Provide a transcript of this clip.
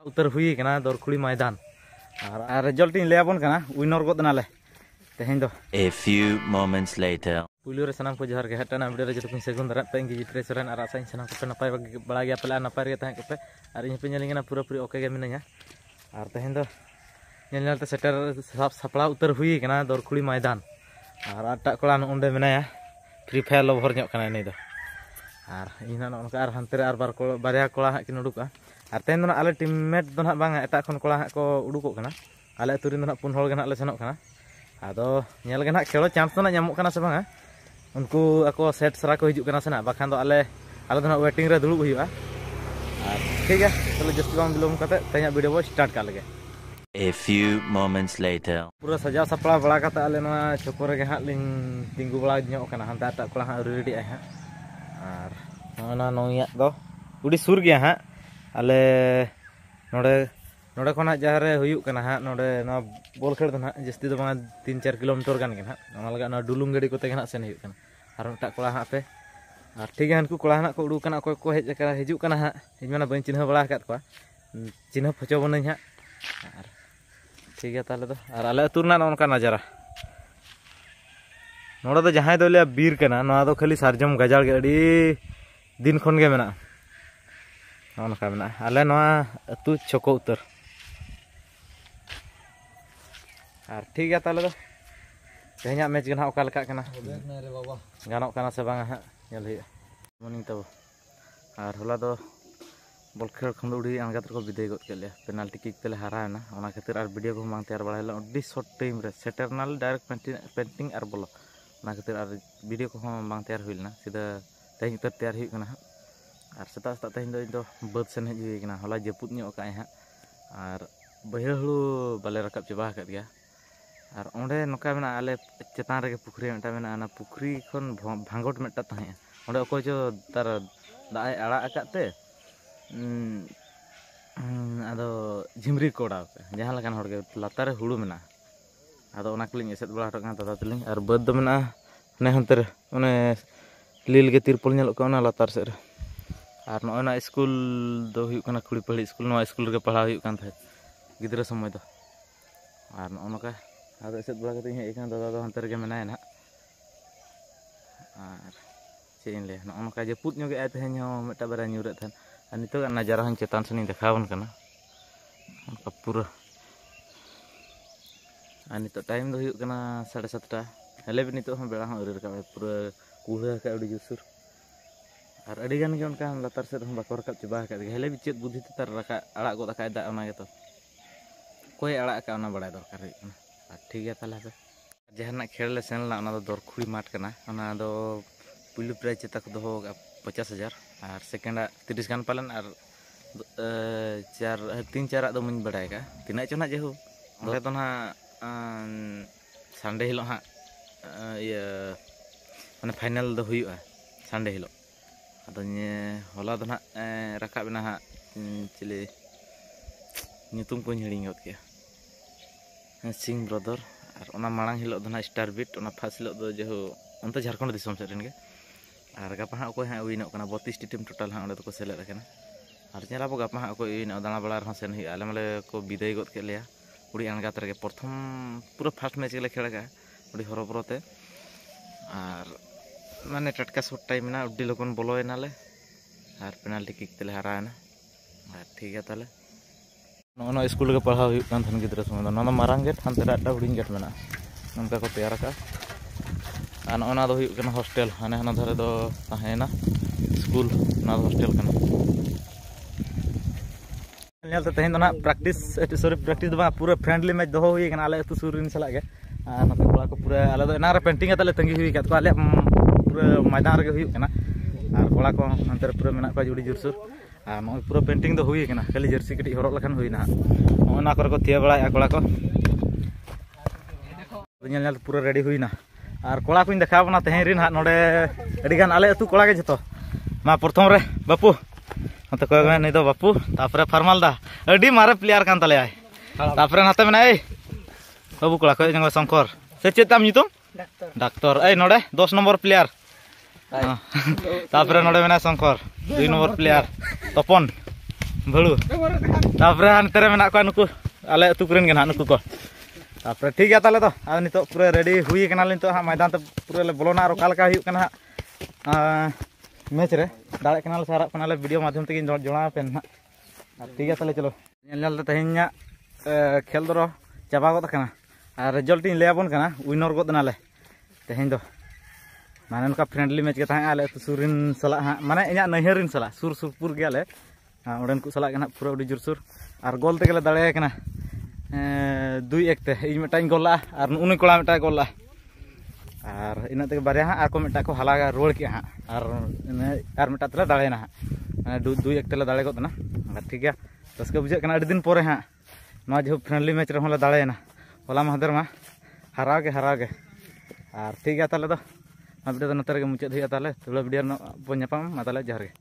उत्तर हुई कना दरखुड़ी मैदान और रिजल्ट इन लेबन कना विनर गद नाले तेहें दो। A few moments later. पुलियो रे सनाम को जहर के हटना वीडियो रे जतुन सेगुन दरा पे इंगी जित्रे सरन आर आसाइन सनाम को नपाय बड़ा गया पले नपाय गे तहे पे और इन पे नेलिंगना पूरा पूरी ओके गे मिनया और तेहें दो नेलते सेटर सापड़ा उत्तर हुई कना दरखुड़ी मैदान और आटा कोड़ा ओंडे मेनाया फ्री फायर लवर ᱧᱚᱜ कना नै दो और इना नोनका आर हंते रे आर बार को बारिया कोड़ा हा किन उडुका और तेन दो आले टीममेट दो ना बांगा एटा खन कोड़ा हा को उडुको कना आले अतुरिन दो ना पुन होल गे ना ले सेनोक कना आदो नेल गे ना खेलो चांस दो ना ᱧᱟᱢᱚᱜ कना से बांगा उनको ako सेट सरा को हिजुक कना से ना बाखान दो आले दो ना वेटिंग रे दुड़ुब हुआ और ठीक है चलो जस्ती बांग बिलोम कते तेया वीडियो बो स्टार्ट कर लगे। A few moments later. पूरा सजा सपड़ा बड़ा कते आले नोआ चोको रे हा लिंग तिंगु बड़ा ᱧᱚᱜ कना हंता टा कोड़ा हा रेडी आ हा और नोना नोया दो उडी सुर गया हा आले नोडे नोडे खना जहारे हुयुक कना हा नोडे ना बॉल खेल दो ना जस्ती दो बांगा 3-4 किलोमीटर गान गेना ओना लगा ना डुलुंग गाड़ी कोते गेना सेन हुयुक कना और टा कोड़ा हा पे और ठीक है हनको कोड़ा ना को उडु कना को हेज कना हिजुक कना हा इन माना बन चिन्ह बड़ा कात को चिन्ह फचो बन हा और ठीक है ताले दो और आले अतुरना नोनका नजारा नोडे दो जहां दो ले बीर कना नोआ दो खाली सारजम गजाल गे अडी दिन खन गे मेना नोनका मेना आले नोआ अतु चोको उत्तर और ठीक है ताले दो तेहना मैच गना ओका लका कना गानोक कना से बांगा हा नेल हुई मॉर्निंग तब और होला दो बॉल खेल खन उड़ी आंगात को विदाय गद के ले पेनाल्टी किक तेले हाराना ओना खातिर और वीडियो को मांग तैयार बड़ा हला अडी शॉर्ट टाइम रे सेटरनाल डायरेक्ट पेंटिंग और बोलो ओना खातिर और वीडियो को मांग तैयार हुइलना सीधा तेहन उत्तर तैयार हुई कना और सेता सेता तेहन दो बद सेन हेज हुई कना होला जपुत ᱧᱚᱜ काय हा और बहिर हलु बाले रकाब चबा हकत गया और ओंडे नोका मेना आले चेतान रे पुखरी मेटा मेना ना पुखरी खन भांगोट मेटा तहे ओंडे अको जो तार दाय आड़ा अकाते आदो झिमरी कोड़ा जहां लगान हड़गे लातारे हुड़ू मेना आदो ओना कलिंग एसेद बड़ा हटो कना दादा तलिंग और बद दो मेना ने हंतर ओने लील गे तिरपल नेलक ओना लातार से और नोना स्कूल दो हुयु कना खुड़ी पड़ी स्कूल नोआ स्कूल रे पढ़ा हुयु कान थे गिद्रा समय दो और नोनका आदो एसेद बड़ा कते हे एकान दादा दो हंतर गे मेनाय ना और चेन ले नोनका जे पुत ᱧᱚᱜ गे तेहन हो मेटा बारा ᱧᱩᱨᱮ थेन और नितो नजारा हन चेतान से देखावन कना पूरा और नितो टाइम दो हुयुक कना 7:30 हेले भी नितो हम बेड़ा हम अरे रका पूरा कुहला का अडी जुसुर और अडी गान के उनका लातार से हम बाको रकाब चबा का हेले भी चेत बुद्धि तार रका आड़ा गद का दा ओना गेतो कोई आड़ा का ओना बड़ा दरकार हुई कना और ठीक है ताला पे जहाना खेल ले सेनला ओना दो दरखुड़ी माठ कना ओना दो पुलु प्राइज चेता को दो 50,000 और सेकेंड 30 गान पालन और 3-4 दो मुझ बड़ा का तीना चो ना जेहू ओंडे तो ना संडे हिलो हाँ ये माने फाइनल दो हुयुआ संडे हिलो अदो होला दो ना रकाब ना हाँ चिले ᱧᱩᱛᱩᱢ को हिड़िंग गद के सिंह ब्रदर और ओना मांग हिलो दो ना स्टार बीट ओना फर्स्ट हिलो दो जेहू अंत झारखंड दिसम सेट गे और गपा हाँ अकोय हाँ उइनो कना 32 टीम टोटल हाँ ओंडे तो को सेलेद कना और नेलाबो गपा हाँ अकोय उइनो दाना बड़ा रहा सेन हुई आले माले को विदाय गद के लेया उड़ी अणगात रे प्रथम पूरा फर्स्ट मैच गेले खेल का उड़ी हरबरते और माने टटका शॉट टाइम ना उडी लगन बोलोयनाले और पेनाल्टी किक तेले हारायना और ठीक है ताले नोनो स्कूल के पढ़ा हुई कान थन गिद्रा समय नोनो मारांग गेट हंते डाटा हुडिंग गेट मेना ननका को तैयार का और नोना दो हुई कना हॉस्टल हाने हना धरे दो ताहेना स्कूल ना हॉस्टल कना नेलते तेहन दो ना प्रैक्टिस सॉरी प्रैक्टिस दो पूरा फ्रेंडली मैच दो हुई कना आले अतु सुरिन सला गे नते कोला को पूरा आले दो एना रे पेंटिंग ताले तंगी हुई कात को आले पूरा मैदान रे हुई कना और कोला को हंते पूरा मेना को जुड़ी जुरसुर और नोय पूरा पेंटिंग दो हुई कना खाली जर्सी कटी हरक लखन हुई ना ओना करे को थिया बड़ा कोला को नेल पूरा रेडी हुई ना और कोड़ा को देखा बना तेहन रिन हा नोडे अडी गान आले अतु कोड़ा गे जतो मा प्रथम रे बापू नते को नै दो बापू तापरे फरमाल दा अडी मारे प्लेयर कान तले आय तापरे नाते मेना ए बाबू कोड़ा को जंग शंकर से चेताम नितुम डाक्टर ए नोडे 10 नंबर प्लेयर तापरे नोडे मेना शंकर 2 नंबर प्लेयर तपन Balu. Tapre antara menak ko nuku ale atu kuren kan nuku ko. Tapre ठीक है ताले तो आ नितो पूरा रेडी हुई कना लिन तो हा मैदान तो पूरा ले बोलोना और काल का हुई कना मैच रे दाड़े कना ले सारा कना ले वीडियो माध्यम ते जोड़ा पेन ना ठीक है ताले चलो नेल तेहन्या खेल दरो चाबा गद कना और रिजल्ट इन लेबन कना विनर गद नाले तेहन दो माने उनका फ्रेंडली मैच के ताहे आले सुरिन सला हा माने इना नहरिन सला सुर सुरपुर गेले उड़न को सला कना पूरा उडी जुरसुर और गोल ते गेले दाड़े कना 2-1 ते इन मिटाइन गोला और उनी कोला मिटा गोला और इन ते बारे हा को मिटा को हला रोड के हा और मिटा तले दाड़े ना 2-1 तेले दाड़े गद ना ठीक है रसके बुझे कना अडी दिन पोरे हा ना जो फ्रेंडली मैच रे होला दाड़े ना होला महदर मा हराव के और ठीक है ताले तो वीडियो तो नतर के मुचाद हुई ताले वीडियो बन नापाम मा ताले जहर के।